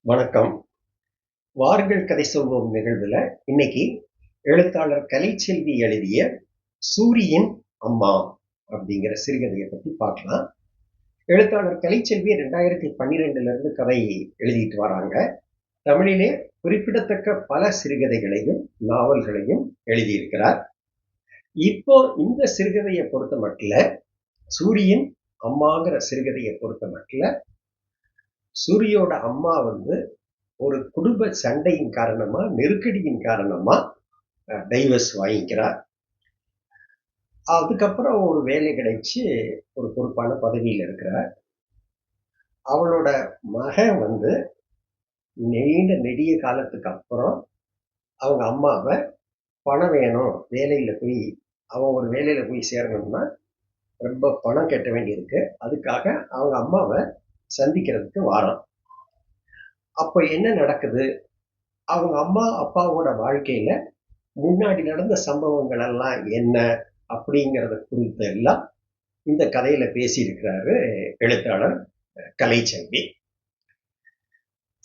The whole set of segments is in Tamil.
வணக்கம். வாருங்கள் கதை சொல்வோம் நிகழ்வுல இன்னைக்கு எழுத்தாளர் கலைச்செல்வி எழுதிய சூரியின் அம்மா அப்படிங்கிற சிறுகதையை பத்தி பார்க்கலாம். எழுத்தாளர் கலைச்செல்வி 2012 இருந்து கதை எழுதிட்டு வராங்க. தமிழிலே குறிப்பிடத்தக்க பல சிறுகதைகளையும் நாவல்களையும் எழுதியிருக்கிறார். இப்போ இந்த சிறுகதையை பொறுத்த மட்டும் சூரியின் அம்மாங்கிற சிறுகதையை பொறுத்த மட்டும் சூரியோட அம்மா ஒரு குடும்ப சண்டையின் காரணமா, நெருக்கடியின் காரணமா டைவர்ஸ் வாங்கிக்கிறார். அதுக்கப்புறம் ஒரு வேலை கிடைச்சு ஒரு பொறுப்பான பதவியில் இருக்கிறார். அவளோட மகன் நீண்ட நெடிய காலத்துக்கு அப்புறம் அவங்க அம்மாவை பணம் வேணும், அவன் ஒரு வேலையில போய் சேரணும்னா ரொம்ப பணம் கட்ட வேண்டியிருக்கு, அதுக்காக அவங்க அம்மாவை சந்திக்கிறதுக்கு வாரான். அப்ப என்ன நடக்குது, அவங்க அம்மா அப்பாவோட வாழ்க்கையில முன்னாடி நடந்த சம்பவங்கள் எல்லாம் என்ன அப்படிங்கிறத குறித்து எல்லாம் இந்த கதையில பேசியிருக்கிறாரு எழுத்தாளர் கலைச்செல்வி.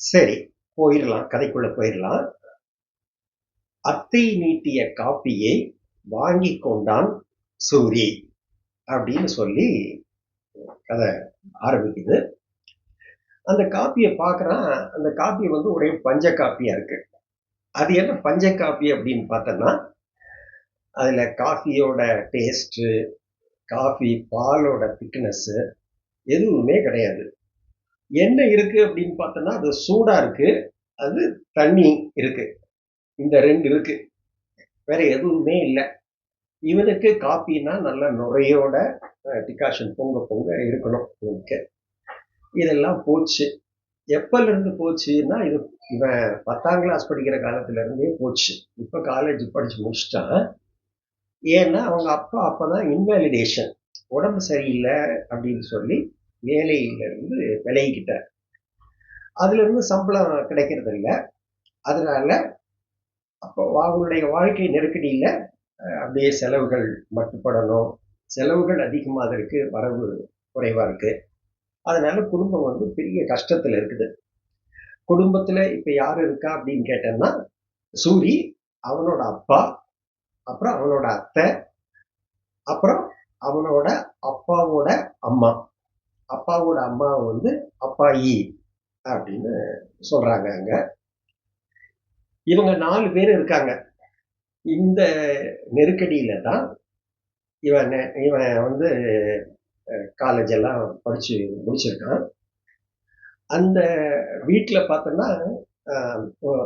சரி, கதைக்குள்ள போயிடலாம். அத்தை நீட்டிய காப்பியை வாங்கி கொண்டான் சூரி அப்படின்னு சொல்லி கதை ஆரம்பிக்குது. அந்த காப்பியை பார்க்கறான். அந்த காப்பி ஒரே பஞ்ச காப்பியா இருக்கு. அது என்ன பஞ்ச காப்பி அப்படின்னு பார்த்தோம்னா, அதுல காஃபியோட டேஸ்ட், காஃபி பாலோட திக்னஸ் எதுவுமே கிடையாது. என்ன இருக்கு அப்படின்னு பார்த்தோம்னா, அது சூடா இருக்கு, அது தண்ணி இருக்கு, இந்த ரெண்டு இருக்கு, வேற எதுவுமே இல்லை. இவனுக்கு காப்பின்னா நல்ல நுரையோட டிகாஷன் பொங்க பொங்க இருக்கணும். இவனுக்கு இதெல்லாம் போச்சு. எப்பல இருந்து போச்சுன்னா, இவன் 10ஆம் கிளாஸ் படிக்கிற காலத்துல இருந்தே போச்சு. இப்ப காலேஜ் படிச்சு முடிச்சுட்டான். ஏன்னா அவங்க அப்பா அப்பதான் இன்வாலிடேஷன், உடம்பு சரியில்லை அப்படின்னு சொல்லி வேலையில இருந்து விலகிக்கிட்டார். அதுல இருந்து சம்பளம் கிடைக்கிறது இல்லை. அதனால அப்போ அவங்களுடைய வாழ்க்கை நெருக்கடியில அப்படியே செலவுகள் மட்டுப்படணும், செலவுகள் அதிகமாக இருக்கு, வரவு குறைவா இருக்கு. அதனால குடும்பம் பெரிய கஷ்டத்துல இருக்குது. குடும்பத்துல இப்ப யாரு இருக்கா அப்படின்னு கேட்டேன்னா, சூரி, அவனோட அப்பா, அப்புறம் அவனோட அத்தை, அப்புறம் அவனோட அப்பாவோட அம்மா. அப்பாவோட அம்மா அப்பாயி அப்படின்னு சொல்றாங்க. அங்க இவங்க 4 பேர் இருக்காங்க. இந்த நெருக்கடியில தான் இவன் இவன் காலேஜ் எல்லாம் படிச்சு முடிச்சிருக்கான். அந்த வீட்டுல பார்த்தோம்னா,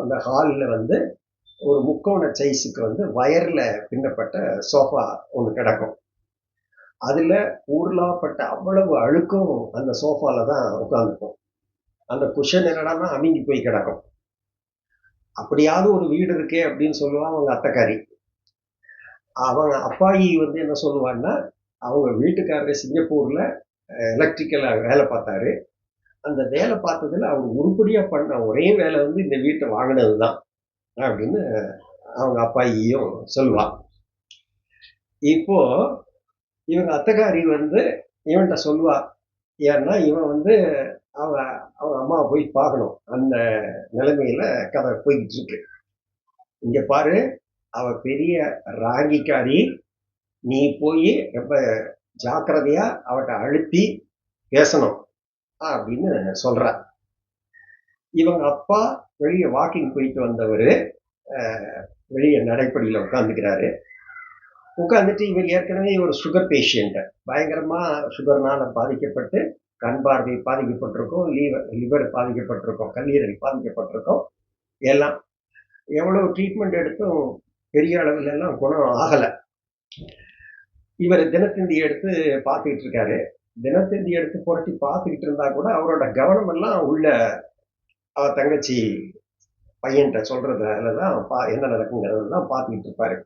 அந்த ஹாலில் ஒரு முக்கோண சைஸுக்கு வயர்ல பின்னப்பட்ட சோஃபா ஒன்று கிடக்கும். அதுல ஊர்லாப்பட்ட அவ்வளவு அழுக்கும் அந்த சோஃபால தான் உட்காந்துக்கும். அந்த குஷன் என்னடான்னா அமுங்கி போய் கிடக்கும். அப்படியாவது ஒரு வீடு இருக்கே அப்படின்னு சொல்லுவான் அவங்க அத்தைக்காரி. அவங்க அப்பாயி என்ன சொல்லுவான்னா, அவங்க வீட்டுக்காரர் சிங்கப்பூர்ல எலக்ட்ரிக்கலா வேலை பார்த்தாரு. அந்த வேலை பார்த்ததுல அவங்க உருப்படியா பண்ண ஒரே வேலை இந்த வீட்டை வாங்கினதுதான் அப்படின்னு அவங்க அப்பாயியும் சொல்லுவான். இப்போ இவங்க அத்தைக்காரி இவன்கிட்ட சொல்லுவா. ஏன்னா இவன் அவன் அவங்க அம்மாவை போய் பார்க்கணும். அந்த நிலைமையில கதை போய்கிட்டு இருக்கு. இங்க பாரு, அவ பெரிய ராங்கிக்காரி, நீ போய் ரொம்ப ஜாக்கிரதையா அவட்ட அழுத்தி பேசணும் அப்படின்னு சொல்ற. இவங்க அப்பா வெளியே வாக்கிங் போயிட்டு வந்தவர் வெளியே நடைப்படியில உட்காந்துக்கிறாரு. உட்காந்துட்டு இவர் ஏற்கனவே ஒரு சுகர் பேஷண்ட், பயங்கரமா சுகர்னால பாதிக்கப்பட்டு கண் பார்வை பாதிக்கப்பட்டிருக்கும், லிவர் பாதிக்கப்பட்டிருக்கும், கல்லீரல் பாதிக்கப்பட்டிருக்கும். எல்லாம் எவ்வளவு ட்ரீட்மெண்ட் எடுத்தும் பெரிய அளவில் எல்லாம் குணம் ஆகலை. இவர் தினத்தந்தி எடுத்து பார்த்துக்கிட்டு இருக்காரு. தினத்தந்தி எடுத்து புரட்டி பார்த்துக்கிட்டு இருந்தா கூட அவரோட கவனம் எல்லாம் உள்ள அவ தங்கச்சி பையன்கிட்ட சொல்றதுலதான் என்ன நடக்குங்கிறது தான் பார்த்துக்கிட்டு இருப்பாரு.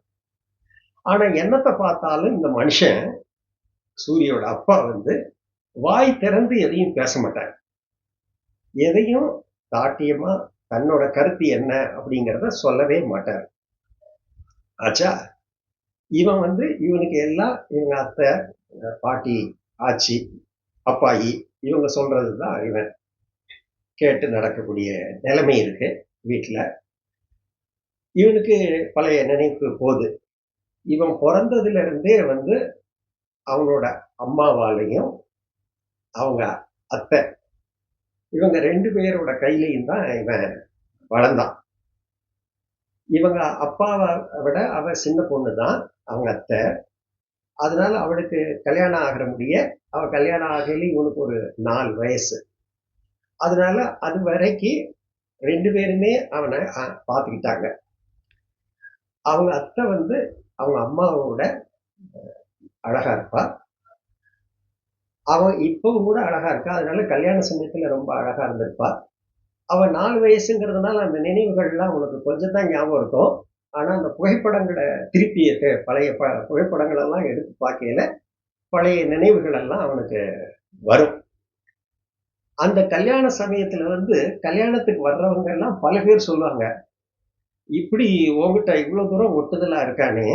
ஆனா என்னத்தை பார்த்தாலும் இந்த மனுஷன், சூரியோட அப்பா வாய் திறந்து எதையும் பேச மாட்டார். எதையும் தாட்டியமா தன்னோட கருத்து என்ன அப்படிங்கிறத சொல்லவே மாட்டார். ஆச்சா, இவன் இவனுக்கு எல்லாம் இவங்க அத்தை, பாட்டி, ஆச்சி, அப்பாயி இவங்க சொல்றதுதான் இவன். கேட்டு நடக்கக்கூடிய நிலைமை இருக்கு வீட்டில். இவனுக்கு பழைய நினைவு போகுது. இவன் பிறந்ததுல இருந்தே வந்து அவனோட அம்மாவாலையும் அவங்க அத்தை இவங்க 2 பேரோட கையிலையும் தான் இவன் வளர்ந்தான். இவங்க அப்பாவை விட அவ சின்ன பொண்ணு தான், அவங்க அத்தை. அதனால அவளுக்கு கல்யாணம் ஆகிற முடிய அவ கல்யாணம் ஆகையில இவனுக்கு ஒரு 4 வயசு. அதனால அது வரைக்கும் 2 பேருமே அவனை பார்த்துக்கிட்டாங்க. அவங்க அத்தை வந்து அவங்க அம்மாவோட அழகா இருப்பா. அவன் இப்பவும் கூட அழகா இருக்கா. அதனால கல்யாண சமயத்துல ரொம்ப அழகா இருந்திருப்பா. அவன் 4 வயசுங்கிறதுனால அந்த நினைவுகள்லாம் உனக்கு கொஞ்சம் தான் ஞாபகம் இருக்கும். ஆனா அந்த புகைப்படங்களை திருப்பி பழைய புகைப்படங்கள் எல்லாம் எடுத்து பார்க்கையில பழைய நினைவுகள் எல்லாம் அவனுக்கு வரும். அந்த கல்யாண சமயத்துல வந்து கல்யாணத்துக்கு வர்றவங்க எல்லாம் பல பேர் சொல்லுவாங்க, இப்படி உங்ககிட்ட இவ்வளவு தூரம் ஒட்டுதலா இருக்கானே,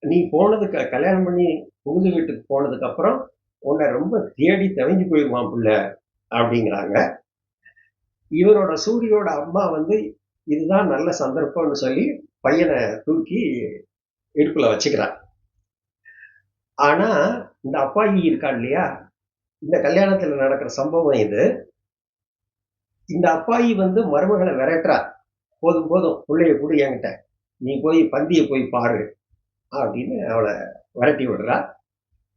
நீ போனதுக்கு கல்யாணம் பண்ணி புகுந்து வீட்டுக்கு போனதுக்கு அப்புறம் உன்னை ரொம்ப தேடி தவிஞ்சு போயிருவான் புள்ள அப்படிங்கிறாங்க. இவனோட சூரியோட அம்மா வந்து இதுதான் நல்ல சந்தர்ப்பம்னு சொல்லி பையனை தூக்கி இடுப்புல வச்சுக்கிறான். ஆனா இந்த அப்பாயி இருக்கா இல்லையா, இந்த கல்யாணத்துல நடக்கிற சம்பவம் இது. இந்த அப்பாயி வந்து மருமகளை விரட்டுறா. போதும் போதும் பிள்ளைய கூட என்கிட்ட, நீ போய் பந்திய போய் பாரு அப்படின்னு அவளை விரட்டி விடுறா.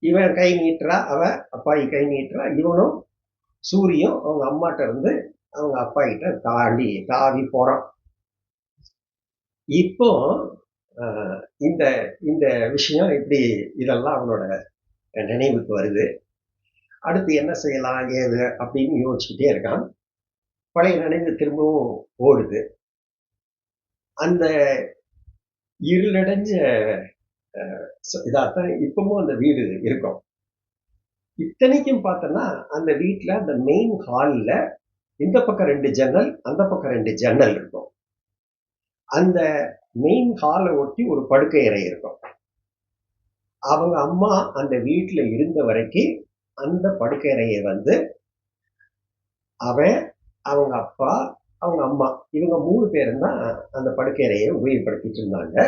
இவன் கை நீட்டுறா, அவ அப்பாயி கை நீட்டுறா. இவனும் சூரியும் அவங்க அம்மாட்ட இருந்து அவங்க அப்பா கிட்ட தாவி போறான். இப்போ இந்த இந்த விஷயம் இப்படி இதெல்லாம் அவனோட நினைவுக்கு வருது. அடுத்து என்ன செய்யலாம் ஏது அப்படின்னு யோசிச்சுக்கிட்டே இருக்கான். பழைய நினைவு திரும்பவும் ஓடுது. அந்த இருளடைஞ்ச இதாத்தான் இப்பவும் அந்த வீடு இருக்கும். இத்தனைக்கும் பார்த்தோன்னா அந்த வீட்டுல அந்த மெயின் ஹால்ல இந்த பக்கம் 2 ஜன்னல், அந்த பக்கம் 2 ஜன்னல் இருக்கும். அந்த மெயின் ஹாலை ஒட்டி ஒரு படுக்கை அறை இருக்கும். அவங்க அம்மா அந்த வீட்டுல இருந்த வரைக்கும் அந்த படுக்கை அறையை வந்து அவன், அவங்க அப்பா, அவங்க அம்மா இவங்க 3 பேரும் தான் அந்த படுக்கை அறையை உபயோகப்படுத்திட்டு இருந்தாங்க.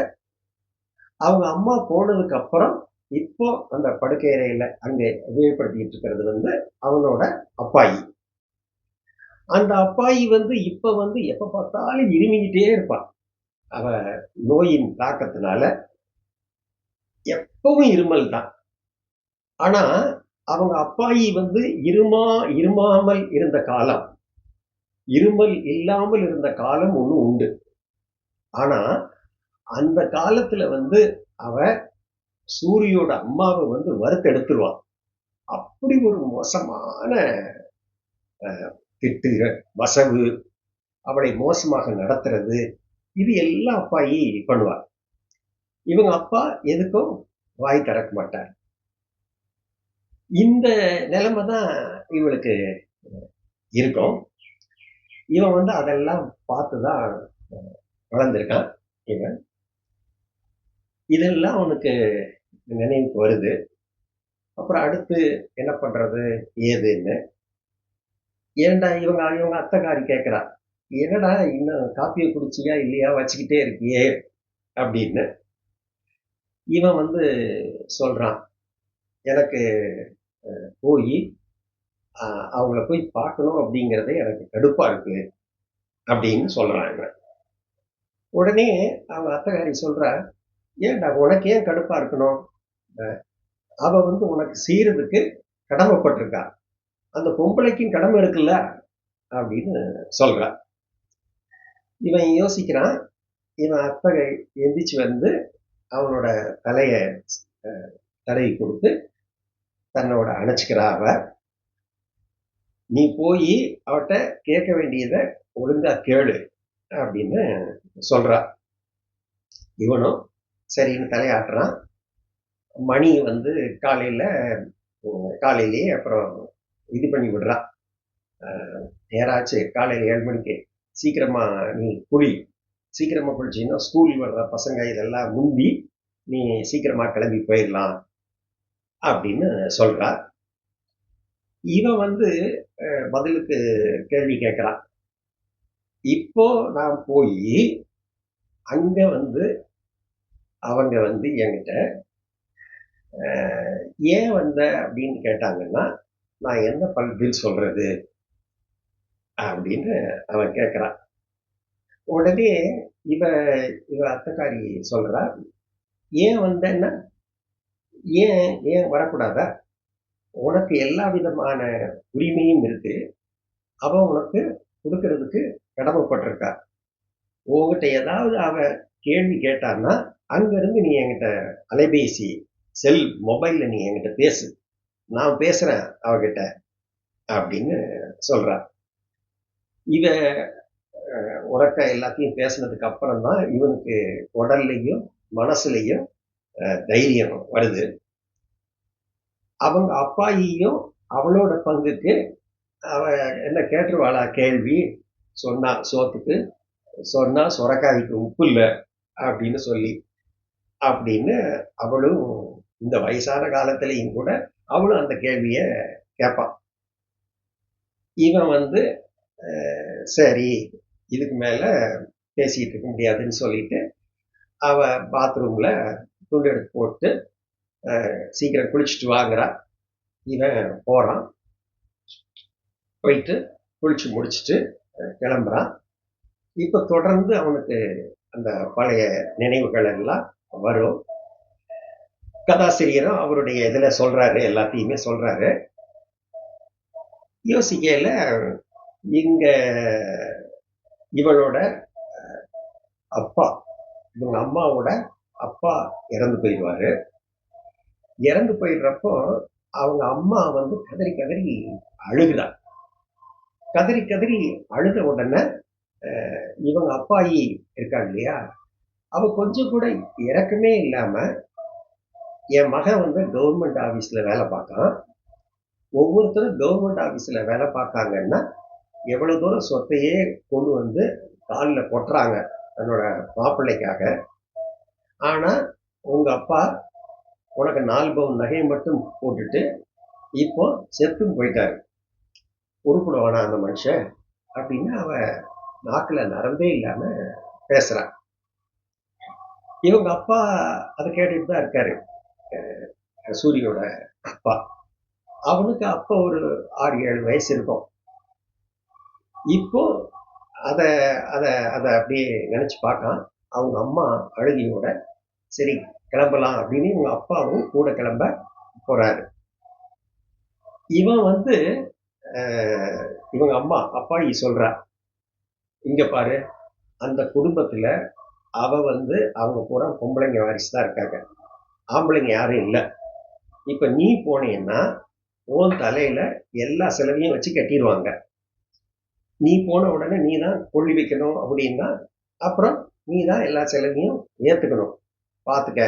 அவங்க அம்மா போனதுக்கு அப்புறம் இப்போ அந்த படுக்கை அறையில அங்க உபயோகப்படுத்திட்டு இருக்கிறது வந்து அவனோட அப்பாயி. அந்த அப்பாயி வந்து இப்ப வந்து எப்ப பார்த்தாலும் இருமிக்கிட்டே இருப்பான். அவ நோயின் தாக்கத்தினால எப்பவும் இருமல் தான். ஆனா அவங்க அப்பாயி வந்து இருமாமல் இருந்த காலம், இருமல் இல்லாமல் இருந்த காலம் ஒண்ணு உண்டு. ஆனா அந்த காலத்துல வந்து அவ சூரியோட அம்மாவை வந்து வறுத்தெடுத்துருவான். அப்படி ஒரு மோசமான திட்டுகள், வசவு, அவளை மோசமாக நடத்துறது, இது எல்லாம் அப்பாயி பண்ணுவார். இவங்க அப்பா எதுக்கும் வாய் திறக்க மாட்டார். இந்த நிலைமை தான் இவளுக்கு இருக்கும். இவன் வந்து அதெல்லாம் பார்த்துதான் வளர்ந்திருக்கான். இவன் இதெல்லாம் அவனுக்கு நினைவுக்கு வருது. அப்புறம் அடுத்து என்ன பண்றது ஏதுன்னு ஏன்டா இவங்க இவங்க அத்தைக்காரி கேட்கிறா, என்னடா இன்னும் காப்பியை குடிச்சியா இல்லையா வச்சுக்கிட்டே இருக்கியே அப்படின்னு. இவன் வந்து சொல்றான், எனக்கு போய் அவங்கள போய் பார்க்கணும் அப்படிங்கிறதே எனக்கு கடுப்பா இருக்கு அப்படின்னு சொல்றான் இவன். உடனே அவங்க அத்தைக்காரி சொல்றா, ஏன்டா உனக்கு ஏன் கடுப்பா இருக்கணும், அவ வந்து உனக்கு செய்யறதுக்கு கடமைப்பட்டிருக்கா, அந்த பொம்பளைக்கும் கடமை இருக்குல்ல அப்படின்னு சொல்றா. இவன் யோசிக்கிறான். இவன் அத்தகை எந்திரிச்சு வந்து அவனோட தலைய தடவி கொடுத்து தன்னோட அணைச்சிக்கிறா. அவ, நீ போய் அவட்ட கேட்க வேண்டியதை ஒழுங்கா கேளு அப்படின்னு சொல்றா. இவனும் சரின்னு தலையாட்டுறான். மணி வந்து காலையிலேயே அப்புறம் இது பண்ணி விடுறான். நேராச்சு, காலையில் 7 மணிக்கு சீக்கிரமா நீ குளி, சீக்கிரமா குளிச்சீங்கன்னா ஸ்கூல் வர்ற பசங்க இதெல்லாம் முந்தி நீ சீக்கிரமா கிளம்பி போயிடலாம் அப்படின்னு சொல்றா. இவன் வந்து பதிலுக்கு கேள்வி கேட்குறான். இப்போ நான் போய் அங்க வந்து அவங்க வந்து என்கிட்ட ஏன் வந்த அப்படின்னு கேட்டாங்கன்னா, நான் என்ன பதில் சொல்றது அப்படின்னு அவன் கேட்குறான். உடனே இவ இவ அத்தைக்காரி சொல்றா, ஏன் வந்தேன்னா, ஏன் ஏன் வரக்கூடாதா? உனக்கு எல்லா விதமான உரிமையும் இருக்கு. அவ உனக்கு கொடுக்கறதுக்கு கடமைப்பட்டிருக்கா. உன்கிட்ட ஏதாவது அவ கேள்வி கேட்டான்னா, அங்கிருந்து நீ என்கிட்ட அலைபேசி, மொபைல்ல நீ என்கிட்ட பேசு. நான் பேசுறேன் அவகிட்ட அப்படின்னு சொல்றா. இவ உறக்க எல்லாத்தையும் பேசினதுக்கு அப்புறம் தான் இவனுக்கு உடல்லையும் மனசுலையும் தைரியம் வருது. அவங்க அப்பாயியும் அவளோட பங்குக்கு அவ என்ன கேட்டுருவாளா கேள்வி? சொன்னா சோத்துக்கு, சொன்னா சொரக்காய்க்கு உப்பு இல்லை அப்படின்னு சொல்லி, அப்படின்னு அவளும் இந்த வயசான காலத்திலையும் கூட அவளும் அந்த கேள்விய கேட்பான். இவன் வந்து சரி இதுக்கு மேல பேசிட்டு இருக்க முடியாதுன்னு சொல்லிட்டு அவ பாத்ரூம்ல துண்டு எடுத்து போட்டு சீக்கிரம் குளிச்சுட்டு வாங்குறா. இவன் போறான். போயிட்டு குளிச்சு முடிச்சுட்டு கிளம்புறான். இப்ப தொடர்ந்து அவனுக்கு அந்த பழைய நினைவுகள் எல்லாம் வரும். கதாசிரியரும் அவருடைய இதுல சொல்றாரு, எல்லாத்தையுமே சொல்றாரு. யோசிக்கையில இங்க இவளோட அப்பா, இவங்க அம்மாவோட அப்பா இறந்து போயிடுவாரு. இறந்து போயிடுறப்போ அவங்க அம்மா வந்து கதறி கதறி அழுகுதா. கதறி கதறி அழுத உடனே இவங்க அப்பாயி இருக்காங்க இல்லையா, அவ கொஞ்சம் கூட இறக்கமே இல்லாம, என் மகன் வந்து கவர்மெண்ட் ஆபீஸ்ல வேலை பார்க்கான். ஒவ்வொருத்தரும் கவர்மெண்ட் ஆபீஸ்ல வேலை பார்க்காங்கன்னா எவ்வளவு தூரம் சொத்தையே கொண்டு வந்து காலில் கொட்டுறாங்க தன்னோட மாப்பிள்ளைக்காக. ஆனா உங்க அப்பா உனக்கு 4 பவுன் நகையை மட்டும் போட்டுட்டு இப்போ செத்தும் போயிட்டாரு. உருப்பிடுவானா அந்த மனுஷன் அப்படின்னு அவ நாக்குல நரம்பே இல்லாம பேசுறான். இவங்க அப்பா அதை கேட்டுட்டு தான் இருக்காரு, சூரியோட அப்பா. அவனுக்கு அப்போ ஒரு 6-7 வயசு இருக்கும். இப்போ அத அத அத அப்படியே நினைச்சு பார்க்கான். அவங்க அம்மா அழுகியோட சரி கிளம்பலாம் அப்படின்னு இவங்க அப்பாவும் கூட கிளம்ப போறாரு. இவன் வந்து இவங்க அம்மா அப்பாயி சொல்றா, இங்க பாரு, அந்த குடும்பத்துல அவ வந்து அவங்க பூரா பொம்பளைங்க வாரிசு தான் இருக்காங்க, ஆம்பளைங்க யாரும் இல்லை. இப்ப நீ போனேன்னா உன் தலையில எல்லா செலவையும் வச்சு கட்டிடுவாங்க. நீ போன உடனே நீ தான் கொள்ளி வைக்கணும் அப்படின்னா அப்புறம் நீ தான் எல்லா செலவையும் ஏத்துக்கணும், பார்த்துக்க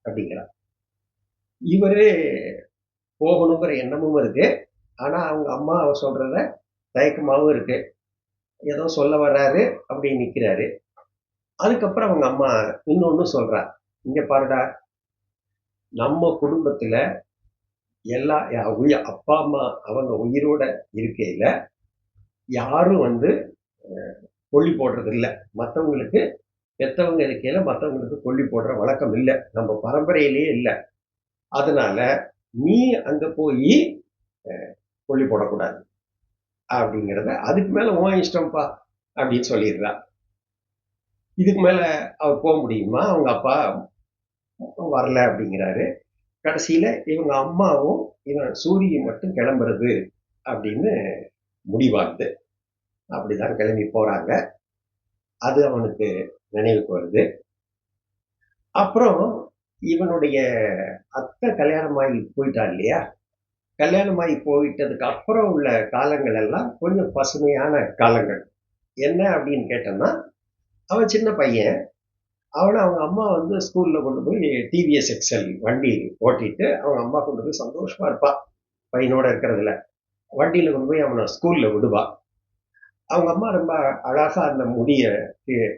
அப்படிங்கிறான். இவரு போகணுங்கிற எண்ணமும் இருக்கு. ஆனா அவங்க அம்மா அவ சொல்றத தயக்கமாவும் இருக்கு. ஏதோ சொல்ல வர்றாரு அப்படி நிக்கிறாரு. அதுக்கப்புறம் அவங்க அம்மா இன்னொன்னு சொல்றா, இங்க பாருடா, நம்ம குடும்பத்துல எல்லா அப்பா அம்மா அவங்க உயிரோட இருக்கையில யாரும் வந்து கொல்லி போடுறது இல்லை. மற்றவங்களுக்கு பெற்றவங்க இருக்கையில மற்றவங்களுக்கு கொல்லி போடுற வழக்கம் இல்லை, நம்ம பரம்பரையிலேயே இல்லை. அதனால நீ அங்க போய் கொல்லி போடக்கூடாது அப்படிங்கிறத, அதுக்கு மேல உன் இஷ்டம்ப்பா அப்படின்னு சொல்லிடுறா. இதுக்கு மேல அவர் போக முடியுமா? அவங்க அப்பா வரல அப்படிங்கிறாரு. கடைசியில இவங்க அம்மாவும் இவன் சூரியன் மட்டும் கிளம்புறது அப்படின்னு முடிவாகுது. அப்படிதான் கிளம்பி போறாங்க. அது அவனுக்கு நினைவுக்கு வருது. அப்புறம் இவனுடைய அத்தை கல்யாணமாகி போயிட்டா இல்லையா, கல்யாணமாகி போயிட்டதுக்கு அப்புறம் உள்ள காலங்கள் எல்லாம் கொஞ்சம் பசுமையான காலங்கள். என்ன அப்படின்னு கேட்டோம்னா, அவன் சின்ன பையன். அவனை அவங்க அம்மா வந்து ஸ்கூல்ல கொண்டு போய் டிவிஎஸ் எக்ஸல் வண்டி ஓட்டிட்டு அவங்க அம்மா கொண்டு போய் சந்தோஷமா இருப்பா பையனோட இருக்கிறதுல. வண்டியில கொண்டு போய் அவனை ஸ்கூல்ல விடுவா. அவங்க அம்மா ரொம்ப அழகா அந்த முடிய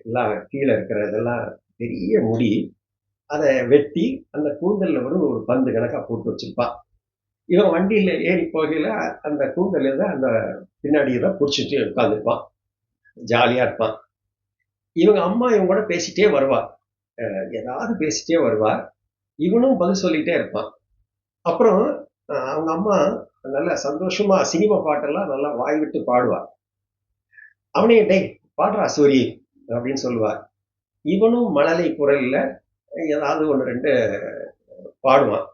எல்லாம் கீழே இருக்கிறதெல்லாம் பெரிய முடி, அதை வெட்டி அந்த கூந்தல்ல ஒரு பந்து கணக்கா போட்டு வச்சிருப்பா. இவன் வண்டியில ஏறி போகையில அந்த கூந்தல தான் அந்த பின்னாடியெல்லாம் பிடிச்சிட்டு உட்காந்துருப்பான், ஜாலியா இருப்பான். இவங்க அம்மா இவங்க கூட பேசிட்டே வருவா, ஏதாவது பேசிட்டே வருவா, இவனும் பதில் சொல்லிட்டே இருப்பான். அப்புறம் அவங்க அம்மா நல்லா சந்தோஷமா சினிமா பாட்டெல்லாம் நல்லா வாய் விட்டு பாடுவா. அவனே டேய் பாடுறா சூரி அப்படின்னு சொல்லுவா. இவனும் மழலை குரல்ல ஏதாவது ஒன்று ரெண்டு பாடுவான்.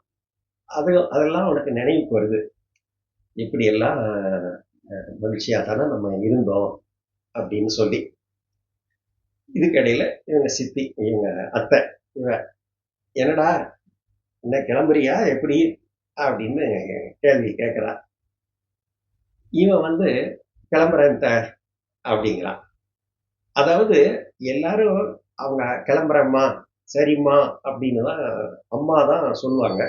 அதெல்லாம் அவனுக்கு நினைவுக்கு வருது. இப்படியெல்லாம் மகிழ்ச்சியா தானே நம்ம இருந்தோம் அப்படின்னு சொல்லி. இதுக்கிடையில இவங்க சித்தி, இவங்க அத்தை, இவ என்னடா என்ன கிளம்புறியா எப்படி அப்படின்னு கேள்வி கேட்கிறா. இவன் வந்து கிளம்புறேன் அப்படிங்கிறான். அதாவது எல்லாரும் அவங்க கிளம்புறம்மா சரிம்மா அப்படின்னு தான் அம்மா தான் சொல்லுவாங்க.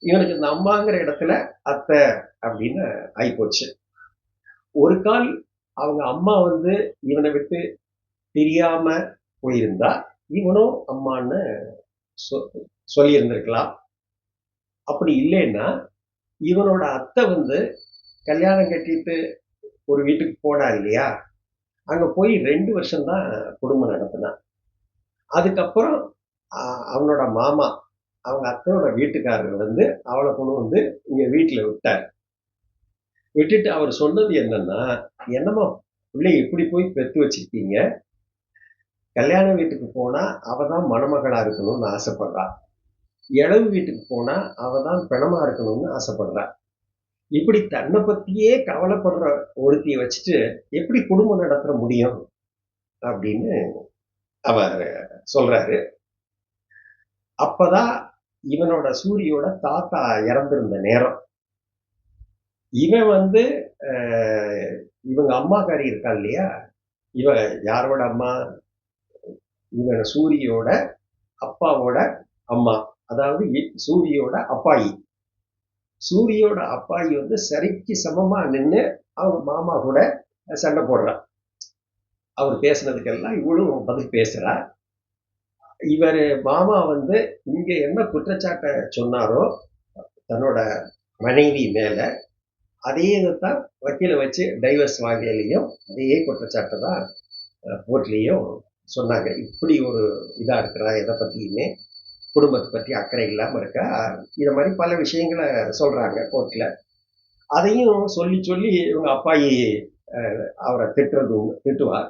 இவனுக்கு இந்த அம்மாங்கிற இடத்துல அத்தை அப்படின்னு ஆயிப்போச்சு. ஒரு கால் அவங்க அம்மா வந்து இவனை விட்டு பிரியாம போயிருந்தா இவனும் அம்மான்னு சொல்லி இருந்திருக்கலாம். அப்படி இல்லைன்னா இவனோட அத்தை வந்து கல்யாணம் கட்டிட்டு ஒரு வீட்டுக்கு போனார் இல்லையா, அங்க போய் 2 வருஷம்தான் குடும்பம் நடத்தினான். அதுக்கப்புறம் அவனோட மாமா, அவங்க அத்தையோட வீட்டுக்காரர் வந்து அவளை கொண்டு வந்து இங்க வீட்டுல விட்டார். விட்டுட்டு அவர் சொன்னது என்னன்னா, என்னம்மா பிள்ளைய இப்படி போய் பெத்து வச்சிருக்கீங்க, கல்யாண வீட்டுக்கு போனா அவதான் மணமகளா இருக்கணும்னு ஆசைப்படுறா, இளவு வீட்டுக்கு போனா அவதான் பிணமா இருக்கணும்னு ஆசைப்படுறா. இப்படி தன்னை பத்தியே கவலைப்படுற ஒருத்திய வச்சுட்டு எப்படி குடும்பம் நடத்த முடியும் அப்படின்னு அவர் சொல்றாரு. அப்பதான் இவனோட சூரியோட தாத்தா இறந்திருந்த நேரம். இவன் வந்து இவங்க அம்மாக்காரி இருக்கா இல்லையா, இவ யாரோட அம்மா, இவன் சூரியோட அப்பாவோட அம்மா, அதாவது சூரியோட அப்பாயி. சூரியோட அப்பாயி வந்து சரிக்கு சமமா நின்று அவங்க மாமா கூட சண்டை போடுறான். அவர் பேசுனதுக்கெல்லாம் இவளும் பதில் பேசுறா. இவர் மாமா வந்து இங்க என்ன குற்றச்சாட்டை சொன்னாரோ தன்னோட மனைவி மேல, அதே இதைத்தான் வக்கீல வச்சு டைவர்ஸ் வாங்கலையும் அதே குற்றச்சாட்டை தான் கோர்ட்லேயும் சொன்னாங்க. இப்படி ஒரு இதா இருக்கிறா, எதை பத்தியுமே குடும்பத்தை பற்றி அக்கறை இல்லாம இருக்கா, இத மாதிரி பல விஷயங்களை சொல்றாங்க கோர்ட்ல. அதையும் சொல்லி சொல்லி இவங்க அப்பாயி அவரை திட்டுவார்.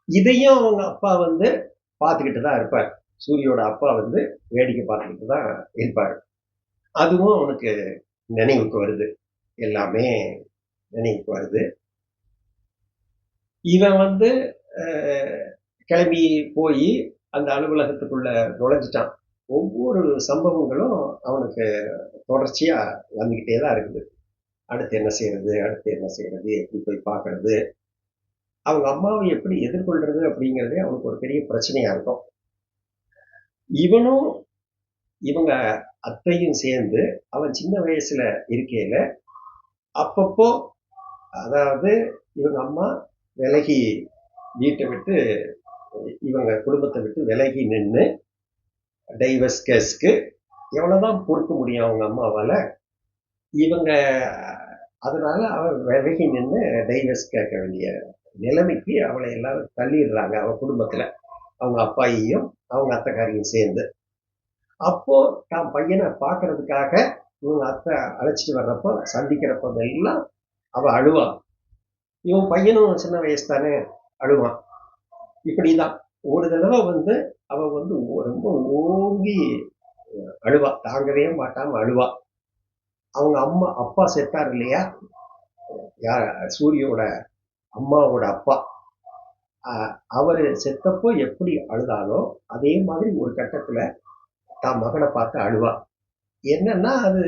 இதையும் அவங்க அப்பா வந்து பார்த்துக்கிட்டு தான் இருப்பார். சூரியோட அப்பா வந்து வேடிக்கை பார்த்துக்கிட்டு தான் இருப்பார். அதுவும் அவனுக்கு நினைவுக்கு வருது, எல்லாமே நினைவுக்கு வருது. இவன் வந்து கிளம்பி போய் அந்த அலுவலகத்துக்குள்ள நுழைஞ்சிட்டான். ஒவ்வொரு சம்பவங்களும் அவனுக்கு தொடர்ச்சியா வந்துகிட்டே தான் இருக்குது. அடுத்து என்ன செய்யறது, அடுத்து என்ன செய்யறது, எப்படி போய் பார்க்கறது, அவங்க அம்மாவை எப்படி எதிர்கொள்றது அப்படிங்கிறதே அவனுக்கு ஒரு பெரிய பிரச்சனையா இருக்கும். இவனும் இவங்க அத்தையும் சேர்ந்து அவன் சின்ன வயசுல இருக்கையில அப்பப்போ, அதாவது இவங்க அம்மா விலகி வீட்டை விட்டு, இவங்க குடும்பத்தை விட்டு விலகி நின்று டைவர்ஸ் கேஸ்க்கு எவ்வளவுதான் பொறுக்க முடியும் அவங்க அம்மாவால. இவங்க அதனால அவன் விலகி நின்று டைவர்ஸ் கேட்க வேண்டிய நிலைமைக்கு அவளை எல்லாரும் தள்ளிடுறாங்க அவ குடும்பத்துல, அவங்க அப்பாயையும் அவங்க அத்தைக்காரியும் சேர்ந்து. அப்போ தான் பையனை பார்க்கறதுக்காக இவங்க அத்தை அழைச்சிட்டு வர்றப்போ சந்திக்கிறப்ப எல்லாம் அவ அழுவா. இவன் பையனும் சின்ன வயசு தானே, அழுவான். இப்படிதான் ஒரு தடவை வந்து அவ வந்து ரொம்ப ஓங்கி அழுவா, தாங்கவே மாட்டாம அழுவா. அவங்க அம்மா அப்பா செத்தார் இல்லையா, யார், சூரியோட அம்மாவோட அப்பா, அவரு செத்தப்போ எப்படி அழுதாலோ அதே மாதிரி ஒரு கட்டத்துல தான் மகனை பார்த்து அழுவா. என்னன்னா அது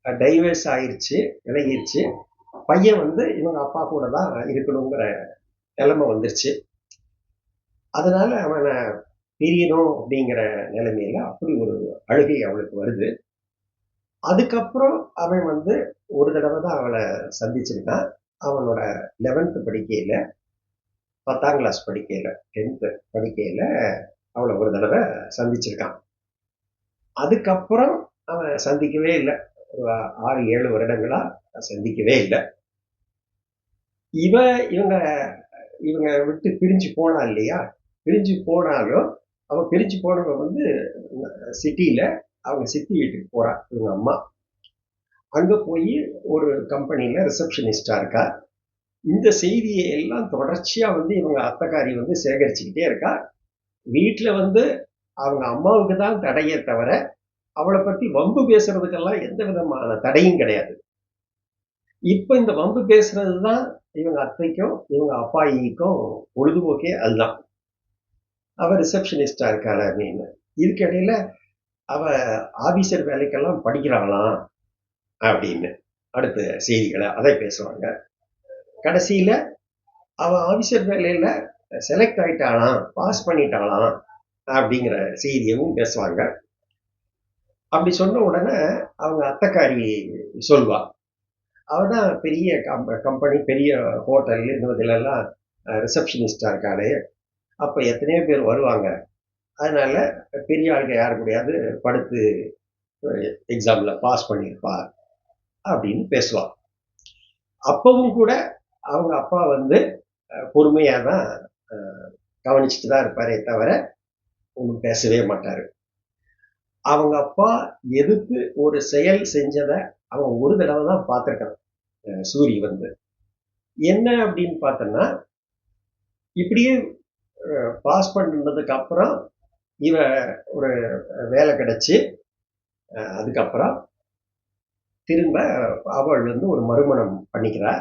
டைவர்ஸ் ஆயிடுச்சு, விலகிருச்சு, பையன் வந்து இவங்க அப்பா கூட தான் இருக்கணுங்கிற நிலைமை வந்துருச்சு. அதனால அவனை பிரியணும் அப்படிங்கிற நிலைமையில அப்படி ஒரு அழுகை அவளுக்கு வருது. அதுக்கப்புறம் அவன் வந்து ஒரு தடவை தான் அவளை சந்திச்சிருக்கான். அவனோட 11th படிக்கையில, 10ஆம் கிளாஸ் படிக்கையில, 10th படிக்கையில அவளை ஒரு தடவை சந்திச்சிருக்கான். அதுக்கப்புறம் அவன் சந்திக்கவே இல்லை. ஒரு 6-7 வருடங்களா சந்திக்கவே இல்லை. இவங்க இவங்க விட்டு பிரிஞ்சு போனா இல்லையா, பிரிஞ்சு போனாலும் அவ பிரிஞ்சு போனவங்க வந்து சிட்டியில அவங்க சித்தி வீட்டுக்கு போறா இவங்க அம்மா. அங்க போய் ஒரு கம்பெனில ரிசப்ஷனிஸ்டா இருக்கா. இந்த செய்தியை எல்லாம் தொடர்ச்சியா வந்து இவங்க அத்தைக்காரி வந்து சேகரிச்சுக்கிட்டே இருக்கா. வீட்டுல வந்து அவங்க அம்மாவுக்கு தான் தடையே தவிர அவளை பத்தி வம்பு பேசுறதுக்கெல்லாம் எந்த விதமான தடையும் கிடையாது. இப்ப இந்த வம்பு பேசுறதுதான் இவங்க அத்தைக்கும் இவங்க அப்பாயிக்கும் பொழுதுபோக்கே அதுதான். அவ ரிசப்ஷனிஸ்டா இருக்காள அப்படின்னு. இதுக்கிடையில அவ ஆபீசர் வேலைக்கெல்லாம் படிக்கிறாளாம் அப்படின்னு அடுத்த செய்திகளை அதை பேசுவாங்க. கடைசியில அவ ஆபீசர் வேலையில செலக்ட் ஆயிட்டாளாம், பாஸ் பண்ணிட்டாளாம் அப்படிங்கிற செய்தியவும் பேசுவாங்க. அப்படி சொன்ன உடனே அவங்க அத்தைக்காரி சொல்வா, அவதான் பெரிய கம்பெனி, பெரிய ஹோட்டல் இதுல எல்லாம் ரிசப்ஷனிஸ்டா இருக்காளே, அப்ப எத்தனையோ பேர் வருவாங்க, அதனால பெரிய ஆளுங்க யாரு கூடயாவது படுத்து எக்ஸாம்ல பாஸ் பண்ணியிருப்பா அப்படின்னு பேசுவா. அப்பவும் கூட அவங்க அப்பா வந்து பொறுமையா தான் கவனிச்சுட்டு தான் இருப்பாரே தவிர ஒன்றும் பேசவே மாட்டாரு. அவங்க அப்பா எதுக்கு ஒரு செயல் செஞ்சதை அவன் ஒரு தடவை தான் பார்த்திருக்கான் சூரி வந்து. என்ன அப்படின்னு பார்த்தோன்னா, இப்படியே பாஸ் பண்ணதுக்கு அப்புறம் இவ ஒரு வேலை கிடைச்சு அதுக்கப்புறம் திரும்ப அவள் வந்து ஒரு மறுமணம் பண்ணிக்கிறா.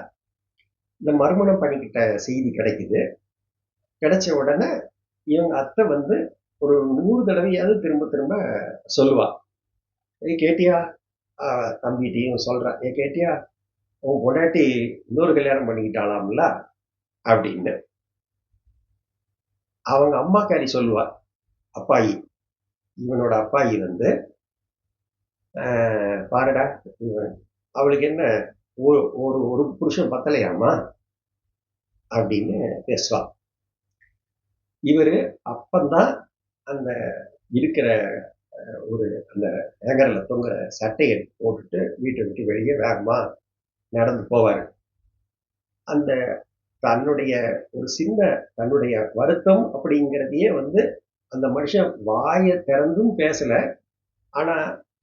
இந்த மறுமணம் பண்ணிக்கிட்ட செய்தி கிடைக்குது. கிடைச்ச உடனே இவங்க அத்தை வந்து ஒரு 100 தடவையாவது திரும்ப திரும்ப சொல்லுவா, கேட்டியா தம்பிட்டையும் சொல்றா, கேட்டியா உன் பொண்டாட்டி இன்னொரு கல்யாணம் பண்ணிக்கிட்டாளாம்ல அப்படின்னு. அவங்க அம்மாக்காரி சொல்லுவா, அப்பாயி, இவனோட அப்பாயி வந்து பாருடா அவளுக்கு என்ன ஒரு ஒரு புருஷன் பத்தலையாமா அப்படின்னு பேசுவா. இவரு அப்பந்தான் அந்த இருக்கிற ஒரு அந்த ஏங்கர்ல தொங்குற சட்டையை போட்டுட்டு வீட்டை விட்டு வெளியே வேகமா நடந்து போவாரு. அந்த தன்னுடைய ஒரு சின்ன தன்னுடைய வருத்தம் அப்படிங்கிறதையே வந்து அந்த மனுஷன் வாயை திறந்தும் பேசல. ஆனா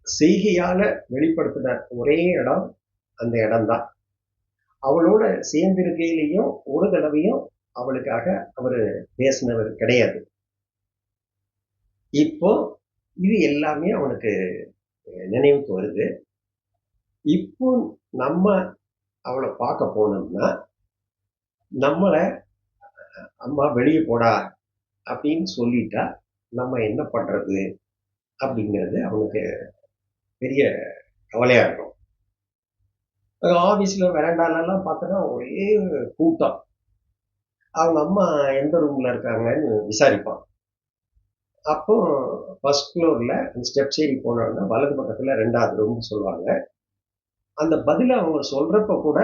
செய்கையால வெளிப்படுத்தின ஒரே இடம் அந்த இடம்தான். அவளோட சேர்ந்திருக்கையிலையும் ஒரு தடவையும் அவளுக்காக அவரு பேசினவர் கிடையாது. இப்போ இது எல்லாமே அவனுக்கு நினைவுக்கு வருது. இப்போ நம்ம அவளை பார்க்க போனோம்னா நம்மளை அம்மா வெளியே போடா அப்படின்னு சொல்லிட்டா நம்ம என்ன பண்றது அப்படிங்கிறது அவனுக்கு பெரிய கவலையா இருக்கும். ஆபீஸ்ல வெராண்டாலெல்லாம் பார்த்தோன்னா ஒரே கூட்டம். அவங்க அம்மா எந்த ரூம்ல இருக்காங்கன்னு விசாரிப்பான். அப்போ ஃபர்ஸ்ட் ஃப்ளோர்ல ஸ்டெப்ஸ் ஏறி போனோம்னா வலது பக்கத்துல 2வது ரூம்னு சொல்லுவாங்க. அந்த பதில அவங்க சொல்றப்ப கூட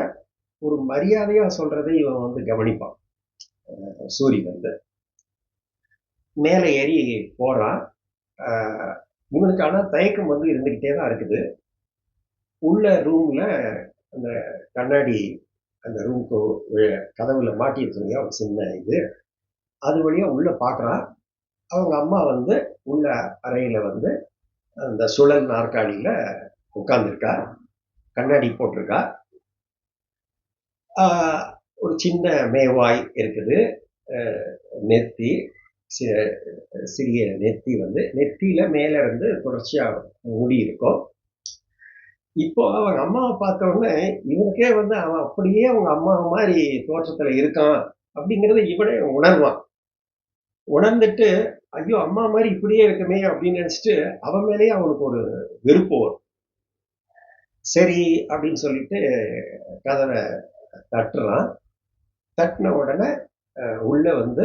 ஒரு மரியாதையா சொல்றதை இவன் வந்து கவனிப்பான். சூரி வந்து மேல ஏறி போறான். இவனுக்கான தயக்கம் வந்து இருந்துகிட்டே தான் இருக்குது. உள்ள ரூம்ல அந்த கண்ணாடி அந்த ரூம்க்கு கதவுல மாட்டியிருக்கீங்க ஒரு சின்ன இது, அது வழியா உள்ள பார்க்குறான். அவங்க அம்மா வந்து உள்ள அறையில வந்து அந்த சுழல் நாற்காலியில உட்கார்ந்துருக்கா, கண்ணாடி போட்டிருக்கா. ஒரு சின்ன மேவாய் இருக்குது, நெத்தி சிறிய நெத்தி வந்து நெத்தியில மேல இருந்து தொடர்ச்சியா முடி இருக்கும். இப்போ அவங்க அம்மாவை பார்த்த உடனே இவனுக்கே வந்து அவன் அப்படியே அவங்க அம்மா மாதிரி தோற்றத்துல இருக்கான் அப்படிங்கிறத இவனே உணர்வான். உணர்ந்துட்டு ஐயோ அம்மா மாதிரி இப்படியே இருக்குமே அப்படின்னு நினைச்சிட்டு அவன் மேலேயே அவனுக்கு ஒரு வெறுப்பு வரும். சரி அப்படின்னு சொல்லிட்டு கதவை தட்டுறான். தட்டின உடனே உள்ள வந்து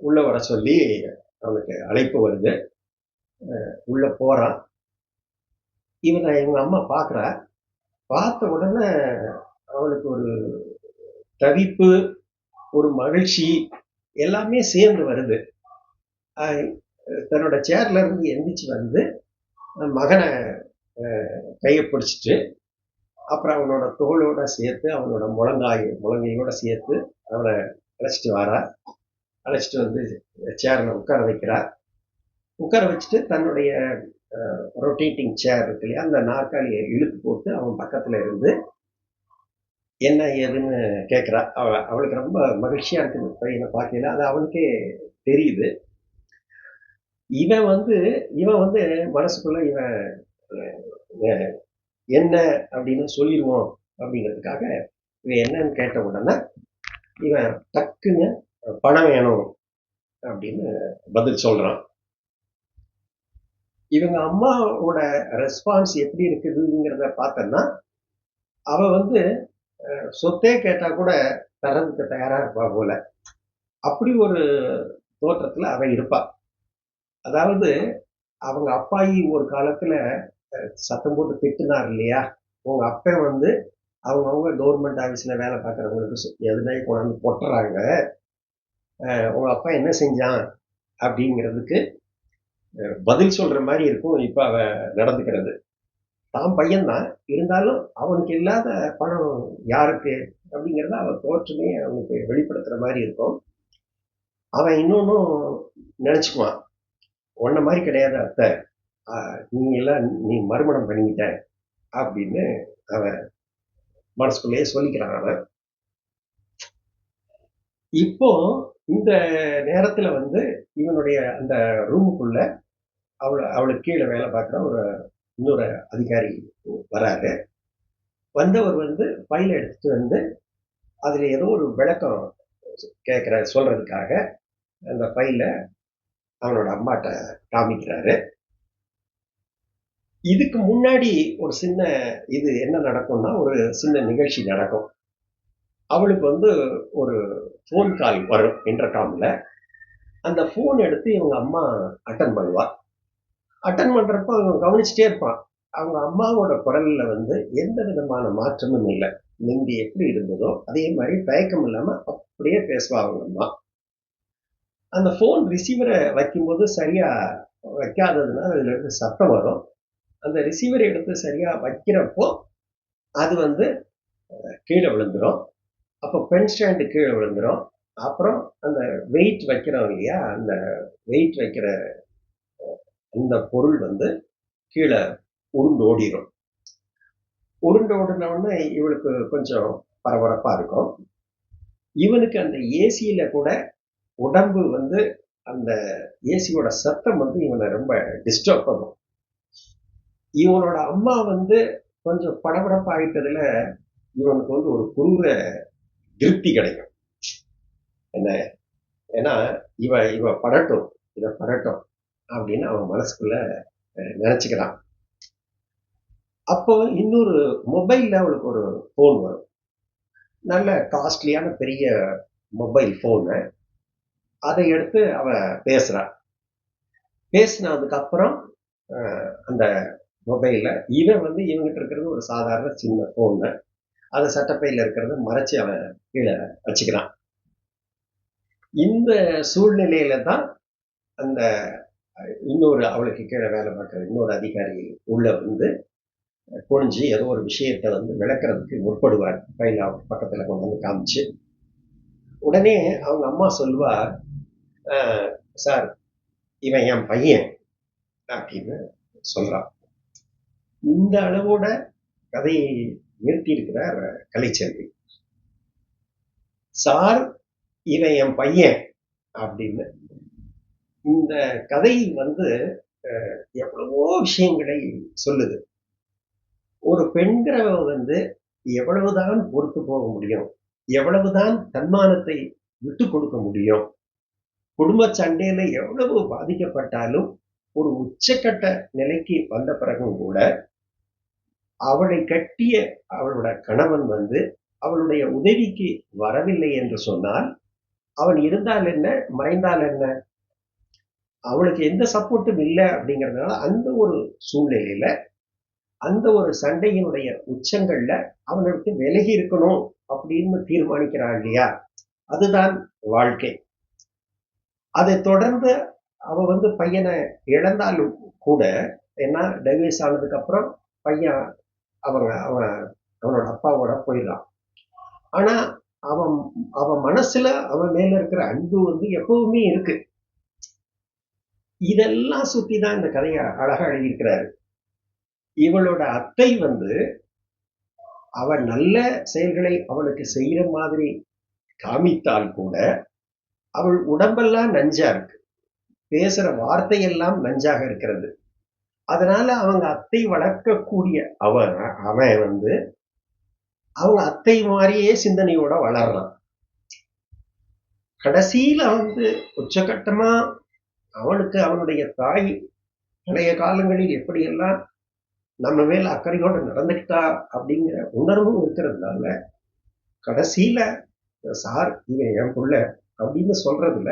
உள்ள வர சொல்லி அவனுக்கு அழைப்பு வருது. உள்ள போறான். இவங்க அம்மா பார்க்குறா. பார்த்த உடனே அவளுக்கு ஒரு தவிப்பு, ஒரு மகிழ்ச்சி எல்லாமே சேர்ந்து வருது. தன்னோட சேர்ல இருந்து எந்திரிச்சு வந்து மகனை கையை பிடிச்சிட்டு அப்புறம் அவனோட தோளோட சேர்த்து அவனோட முழங்கையோட சேர்த்து அவனை அழைச்சிட்டு வாரா. அழைச்சிட்டு வந்து சேர்ல உட்கார வைக்கிறார். உட்கார வச்சுட்டு தன்னுடைய ரொட்டேட்டிங் சேர் இருக்கு இல்லையா, அந்த நாற்காலியை இழுத்து போட்டு அவன் பக்கத்துல இருந்து என்ன ஏதுன்னு கேட்குறா. அவளுக்கு ரொம்ப மகிழ்ச்சியா இருக்குது பையனை பார்க்கல. அது அவனுக்கே தெரியுது. இவன் வந்து மனசுக்குள்ள இவன் என்ன அப்படின்னு சொல்லிடுவோம் அப்படிங்கிறதுக்காக இவன் என்னன்னு கேட்ட உடனே இவன் டக்குன்னு பணம் வேணும் அப்படின்னு பதில் சொல்றான். இவங்க அம்மாவோட ரெஸ்பான்ஸ் எப்படி இருக்குதுங்கிறத பார்த்தோன்னா, அவ வந்து சொத்தே கேட்டா கூட தரதுக்கு தயாரா இருப்பா போல. அப்படி ஒரு தோற்றத்துல அவ இருப்பா. அதாவது அவங்க அப்பாயி ஒரு காலத்துல சத்தம் போட்டு திட்டுனார் இல்லையா, உங்க அப்பன் வந்து அவங்க கவர்மெண்ட் ஆஃபீஸ்ல வேலை பார்க்குறவங்களுக்கு எதுனா கொண்டாந்து பொட்டுறாங்க, உங்க அப்பா என்ன செஞ்சான் அப்படிங்கிறதுக்கு பதில் சொல்ற மாதிரி இருக்கும் இப்ப அவ நடந்துக்கிறது. தான் பையன்தான், இருந்தாலும் அவனுக்கு இல்லாத பணம் யாருக்கு அப்படிங்கிறத அவன் தோற்றமே அவனுக்கு வெளிப்படுத்துற மாதிரி இருக்கும். அவன் இன்னொன்னும் நினைச்சுக்குவான், உன்ன மாதிரி கிடையாது அத்தை, நீ மறுமணம் பண்ணிக்கிட்ட அப்படின்னு அவன் மனசுக்குள்ளேயே சொல்லிக்கிறான். அவன் இப்போ இந்த நேரத்துல வந்து இவனுடைய அந்த ரூமுக்குள்ள அவளுக்கு கீழே வேலை பார்க்குற இன்னொரு அதிகாரி வராரு. வந்தவர் வந்து ஃபைல் எடுத்துட்டு வந்து அதுல ஏதோ ஒரு விளக்கம் சொல்றதுக்காக அந்த ஃபைல அவனோட அம்மாட்ட காமிக்கிறாரு. இதுக்கு முன்னாடி ஒரு சின்ன இது என்ன நடக்கும்னா, ஒரு சின்ன நிகழ்ச்சி நடக்கும். அவளுக்கு வந்து ஒரு ஃபோன் கால் வரும் இன்டர்காம்ல. அந்த ஃபோன் எடுத்து இவங்க அம்மா அட்டன் பண்ணுவா. அட்டன் பண்றப்போ அவன் கவனிச்சுட்டே இருப்பான். அவங்க அம்மாவோட குரல்ல வந்து எந்த விதமான மாற்றமும் இல்லை. முந்தி எப்படி இருந்ததோ அதே மாதிரி தயக்கம் இல்லாம அப்படியே பேசுவா அவங்க அம்மா. அந்த போன் ரிசீவரை வைக்கும்போது சரியா வைக்காததுனால அதுல இருந்து சத்தம் வரும். அந்த ரிசீவரை எடுத்து சரியா வைக்கிறப்போ அது வந்து கீழே விழுந்துடும். அப்போ பென் ஸ்டாண்டு கீழே விழுந்துடும். அப்புறம் அந்த வெயிட் வைக்கிறோம் இல்லையா, அந்த வெயிட் வைக்கிற அந்த பொருள் வந்து கீழே உருண்டு ஓடிடும். உருண்டு ஓடினவுடனே இவளுக்கு கொஞ்சம் பரபரப்பா இருக்கும். இவனுக்கு அந்த ஏசியில கூட உடம்பு வந்து அந்த ஏசியோட சத்தம் வந்து இவனை ரொம்ப டிஸ்டர்ப் பண்ணும். இவனோட அம்மா வந்து கொஞ்சம் படபடப்பாயிட்டதுல இவனுக்கு வந்து ஒரு குறுகிற திருப்தி கிடைக்கும். என்ன, ஏன்னா இவ படட்டும், இத படட்டும் அப்படின்னு அவன் மனசுக்குள்ள நினைச்சுக்கிறான். அப்போ இன்னொரு மொபைல்ல அவளுக்கு ஒரு போன் வரும். நல்ல காஸ்ட்லியான பெரிய மொபைல் போனு. அதை எடுத்து அவ பேசுறா. பேசினதுக்கு அப்புறம் அந்த மொபைல்ல இவன் வந்து இவங்கிட்ட இருக்கிறது ஒரு சாதாரண சின்ன போனு, அது சட்டப்பையில இருக்கிறத மறைச்சு அவன் கீழே வச்சுக்கிறான். இந்த சூழ்நிலையில தான் அந்த இன்னொரு அவளுக்கு கீழே வேலை பார்க்கிற இன்னொரு அதிகாரி உள்ள வந்து குனிஞ்சு ஏதோ ஒரு விஷயத்தை வந்து விளக்குறதுக்கு முற்படுவார். ஃபைல பக்கத்துல கொண்டு வந்து காமிச்சு உடனே அவங்க அம்மா சொல்லுவா, சார் இவன் என் பையன் அப்படின்னு சொல்றான். இந்த அளவோட கதையை நிறுத்தி இருக்கிறார் கலைச்செல்வி. சார் இவன் என் பையன் அப்படின்னு இந்த கதை வந்து எவ்வளவோ விஷயங்களை சொல்லுது. ஒரு பெண்கிறவ வந்து எவ்வளவுதான் பொறுத்து போக முடியும், எவ்வளவுதான் தன்மானத்தை விட்டு கொடுக்க முடியும், குடும்ப சண்டையில எவ்வளவு பாதிக்கப்பட்டாலும் ஒரு உச்சக்கட்ட நிலைக்கு வந்த பிறகும் கூட அவளை கட்டிய அவளோட கணவன் வந்து அவளுடைய உதவிக்கு வரவில்லை என்று சொன்னால் அவன் இருந்தால் என்ன மறைந்தால் என்ன, அவளுக்கு எந்த சப்போர்ட்டும் இல்லை. அப்படிங்கிறதுனால அந்த ஒரு சூழ்நிலையில அந்த ஒரு சண்டையினுடைய உச்சங்கள்ல அவனுக்கு விலகி இருக்கணும் அப்படின்னு தீர்மானிக்கிறாள் இல்லையா, அதுதான் வாழ்க்கை. அதை தொடர்ந்து அவ வந்து பையனை இழந்தாலும் கூட, ஏன்னா டைவர்ஸ் ஆனதுக்கு அப்புறம் பையன் அவன் அவனோட அப்பாவோட போயிடறான். ஆனா அவன் அவன் மனசுல அவன் மேல இருக்கிற அன்பு வந்து எப்பவுமே இருக்கு. இதெல்லாம் சுத்திதான் இந்த கதையை அழகா எழுதியிருக்கிறாரு. இவளோட அத்தை வந்து அவன் நல்ல செயல்களை அவனுக்கு செய்யற மாதிரி காமித்தால் கூட அவள் உடம்பெல்லாம் நஞ்சா இருக்கு, பேசுற வார்த்தையெல்லாம் நஞ்சாக இருக்கிறது. அதனால அவங்க அத்தை வளர்க்கக்கூடிய அவன் வந்து அவங்க அத்தை மாதிரியே சிந்தனையோட வளர்றான். கடைசியில வந்து உச்சகட்டமா அவனுக்கு அவனுடைய தாய் பழைய காலங்களில் எப்படியெல்லாம் நம்ம மேல அக்கறையோடு நடந்துக்கிட்டா அப்படிங்கிற உணர்வும் இருக்கிறதுனால கடைசியில சார் இவன் என் புள்ள அப்படின்னு சொல்றதுல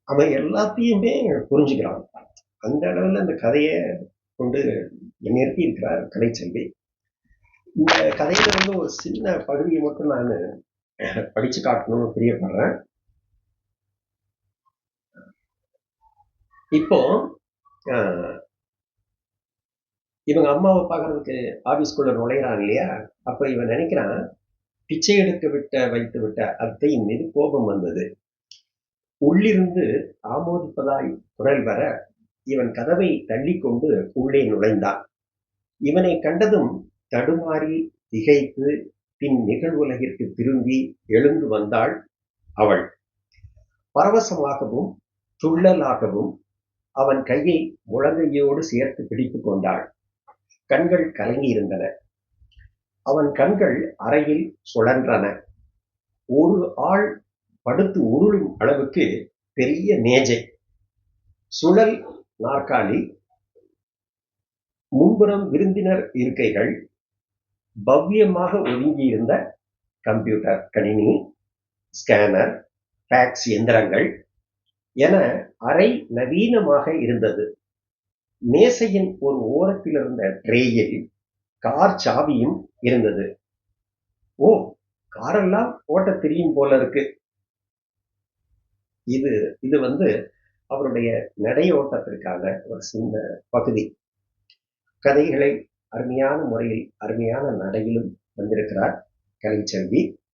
அவன் எல்லாத்தையுமே புரிஞ்சுக்கிறான். அந்த அளவுல இந்த கதையை கொண்டு நிறுத்தி இருக்கிறார் கலைச்செல்வி. இந்த கதையில வந்து ஒரு சின்ன பகுதியை மட்டும் நான் படிச்சு காட்டணும்னு பிரியப்படுறேன். இப்போ இவங்க அம்மாவை பார்க்கறதுக்கு ஆபீஸ்குள்ள நுழையிறான் இல்லையா, அப்ப இவன் நினைக்கிறான் பிச்சை எடுக்க வைத்து விட்ட அத்தையின் மீது கோபம் வந்தது. உள்ளிருந்து ஆமோதிப்பதாய் குரல் வர இவன் கதவை தள்ளி கொண்டு உள்ளே நுழைந்தான். இவனை கண்டதும் தடுமாறி திகைத்து பின் நிகழ்வுலகிற்கு திரும்பி எழுந்து வந்தாள் அவள். பரவசமாகவும் துள்ளலாகவும் அவன் கையை முழங்கையோடு சேர்த்து பிடித்துக் கொண்டாள். கண்கள் கலங்கியிருந்தன. அவன் கண்கள் அறையில் சுழன்றன. ஒரு ஆள் படுத்து உருளும் அளவுக்கு பெரிய மேஜை, சுழல் நாற்காலி, முன்புறம் விருந்தினர் இருக்கைகள், பவ்யமாக ஒதுங்கியிருந்த கம்ப்யூட்டர் கணினி, ஸ்கேனர், ஃபேக்ஸ் எந்திரங்கள் என அறை நவீனமாக இருந்தது. மேசையின் ஒரு ஓரத்தில் இருந்த ட்ரேயில் கார் சாவியும் இருந்தது. ஓ, காரெல்லாம் ஓட்ட தெரியும் போல இருக்கு. இது வந்து அவருடைய நடையோட்டத்திற்கான ஒரு சின்ன பகுதி. கதைகளை அருமையான முறையில் அருமையான நடையிலும் வந்திருக்கிறார் கலைச்செல்வி.